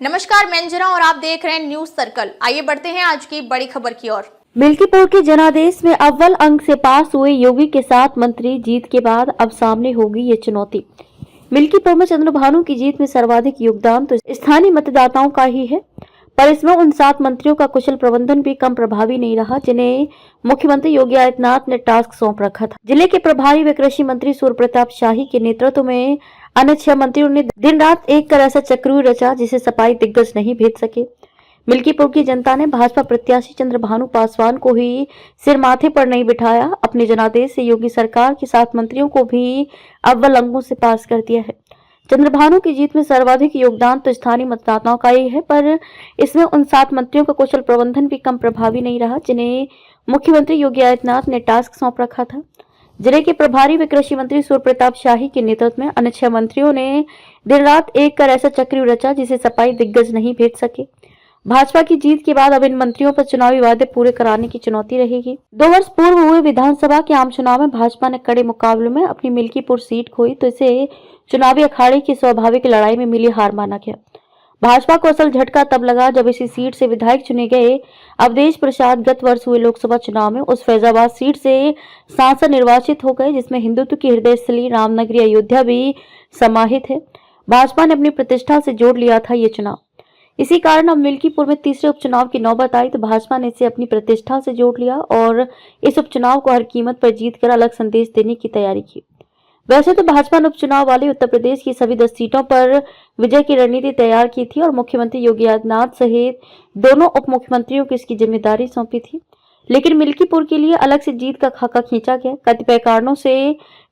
नमस्कार, मैं अंजना और आप देख रहे हैं न्यूज सर्कल। आइए बढ़ते हैं आज की बड़ी खबर की ओर। मिल्कीपुर के जनादेश में अव्वल अंक से पास हुए योगी के साथ मंत्री जीत के बाद अब सामने होगी ये चुनौती। मिल्कीपुर में चंद्रभानु की जीत में सर्वाधिक योगदान तो स्थानीय मतदाताओं का ही है, पर इसमें उन 7 मंत्रियों का कुशल प्रबंधन भी कम प्रभावी नहीं रहा जिन्हें मुख्यमंत्री योगी आदित्यनाथ ने टास्क सौंप रखा था। जिले के प्रभारी व कृषि मंत्री सूर्य प्रताप शाही के नेतृत्व में अन्य 6 मंत्रियों ने दिन रात एक कर ऐसा चक्रव्यूह रचा जिसे सपाई दिग्गज नहीं भेद सके। मिल्कीपुर की जनता ने भाजपा प्रत्याशी चंद्रभानु पासवान को ही सिर माथे पर नहीं बिठाया, अपने जनादेश से योगी सरकार के 7 मंत्रियों को भी अव्वल अंकों से पास कर दिया है। चंद्रभानु की जीत में सर्वाधिक योगदान तो स्थानीय मतदाताओं का ही है, पर इसमें उन 7 मंत्रियों का कुशल प्रबंधन भी कम प्रभावी नहीं रहा जिन्हें मुख्यमंत्री योगी आदित्यनाथ ने टास्क सौंप रखा था। जिले के प्रभारी व कृषि मंत्री सूर्य प्रताप शाही के नेतृत्व में अन्य 6 मंत्रियों ने दिन रात एक कर ऐसा चक्रव्यूह रचा जिसे सपाई दिग्गज नहीं भेज सके। भाजपा की जीत के बाद अब इन मंत्रियों पर चुनावी वादे पूरे कराने की चुनौती रहेगी। 2 वर्ष पूर्व हुए विधानसभा के आम चुनाव में भाजपा ने कड़े मुकाबले में अपनी मिल्कीपुर सीट खोई तो इसे चुनावी अखाड़े की स्वाभाविक लड़ाई में मिली हार माना गया। भाजपा को असल झटका तब लगा जब इसी सीट से विधायक चुने गए अवधेश प्रसाद गत वर्ष हुए लोकसभा चुनाव में उस फैजाबाद सीट से सांसद निर्वाचित हो गए, जिसमें हिंदुत्व की हृदय स्थली रामनगरी अयोध्या भी समाहित है। भाजपा ने अपनी प्रतिष्ठा से जोड़ लिया था ये चुनाव। इसी कारण अब मिल्कीपुर में तीसरे उपचुनाव की नौबत आई तो भाजपा ने इसे अपनी प्रतिष्ठा से जोड़ लिया और इस उपचुनाव को हर कीमत पर जीतकर अलग संदेश देने की तैयारी की। वैसे तो भाजपा ने उपचुनाव वाले उत्तर प्रदेश की सभी 10 सीटों पर विजय की रणनीति तैयार की थी और मुख्यमंत्री योगी आदित्यनाथ सहित दोनों उप मुख्यमंत्रियों को इसकी जिम्मेदारी सौंपी थी, लेकिन मिल्कीपुर के लिए अलग से जीत का खाका खींचा गया। कतिपय कारणों से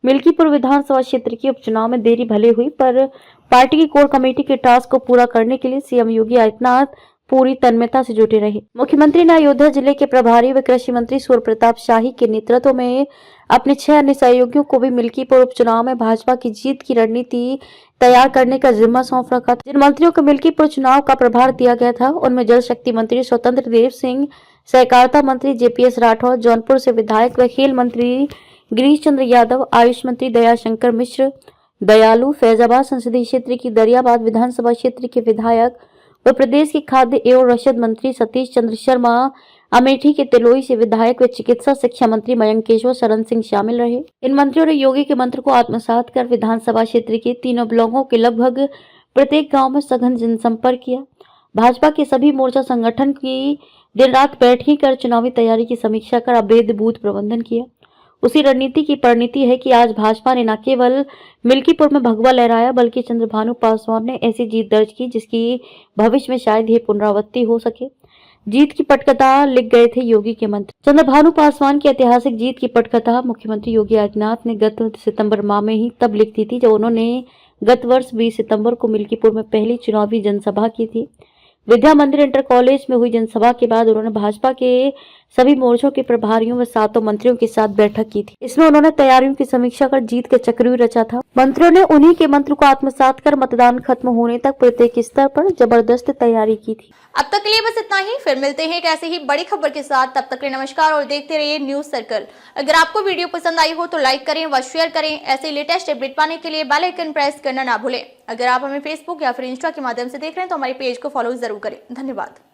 मिल्कीपुर विधानसभा क्षेत्र के उपचुनाव में देरी भले हुई, पर पार्टी की कोर कमेटी के टास्क को पूरा करने के लिए सीएम योगी आदित्यनाथ पूरी तन्मयता से जुटे रहे। मुख्यमंत्री ने अयोध्या जिले के प्रभारी व कृषि मंत्री सूर्य प्रताप शाही के नेतृत्व में अपने 6 अन्य सहयोगियों को भी मिल्कीपुर उपचुनाव में भाजपा की जीत की रणनीति तैयार करने का जिम्मा सौंप रखा था। जिन मंत्रियों को मिल्कीपुर चुनाव का प्रभार दिया गया था उनमें जल शक्ति मंत्री स्वतंत्र देव सिंह, सहकारिता मंत्री जेपीएस राठौर, जौनपुर से विधायक व खेल मंत्री गिरीश चंद्र यादव, आयुष मंत्री दयाशंकर मिश्र दयालु, फैजाबाद संसदीय क्षेत्र की दरियाबाद विधानसभा क्षेत्र के विधायक व प्रदेश के खाद्य एवं रसद मंत्री सतीश चंद्र शर्मा, अमेठी के तिलोई से विधायक व चिकित्सा शिक्षा मंत्री मयंकेश्वर शरण सिंह शामिल रहे। इन मंत्रियों ने योगी के मंत्र को आत्मसात कर विधानसभा क्षेत्र के तीनों ब्लॉकों के लगभग प्रत्येक गांव में सघन जनसंपर्क किया। भाजपा के सभी मोर्चा संगठन की दिन रात बैठकें कर चुनावी तैयारी की समीक्षा कर अभेद्य बूथ प्रबंधन किया। उसी रणनीति की परिणति है कि आज भाजपा ने न केवल मिल्कीपुर में भगवा लहराया बल्कि चंद्रभानु पासवान ने ऐसी जीत दर्ज की जिसकी भविष्य में शायद ये पुनरावृत्ति हो सके। जीत की पटकथा लिख गए थे योगी के मंत्री। चंद्रभानु पासवान की ऐतिहासिक जीत की पटकथा मुख्यमंत्री योगी आदित्यनाथ ने गत सितंबर माह में ही तब लिख दी थी जब उन्होंने गत वर्ष 20 सितंबर को मिल्कीपुर में पहली चुनावी जनसभा की थी। विद्या मंदिर इंटर कॉलेज में हुई जनसभा के बाद उन्होंने भाजपा के सभी मोर्चों के प्रभारियों व 7 मंत्रियों के साथ बैठक की थी। इसमें उन्होंने तैयारियों की समीक्षा कर जीत का चक्रव्यूह रचा था। मंत्रियों ने उन्हीं के मंत्र को आत्मसात कर मतदान खत्म होने तक प्रत्येक स्तर पर जबरदस्त तैयारी की थी। अब तक के लिए बस इतना ही, फिर मिलते हैं एक ऐसे ही बड़ी खबर के साथ। तब तक के लिए नमस्कार और देखते रहिए न्यूज सर्कल। अगर आपको वीडियो पसंद आई हो तो लाइक करें व शेयर करें। ऐसे लेटेस्ट अपडेट पाने के लिए बेल आइकन प्रेस करना ना भूलें। अगर आप हमें फेसबुक या फिर इंस्टा के माध्यम से देख रहे हैं तो हमारे पेज को फॉलो जरूर करें। धन्यवाद।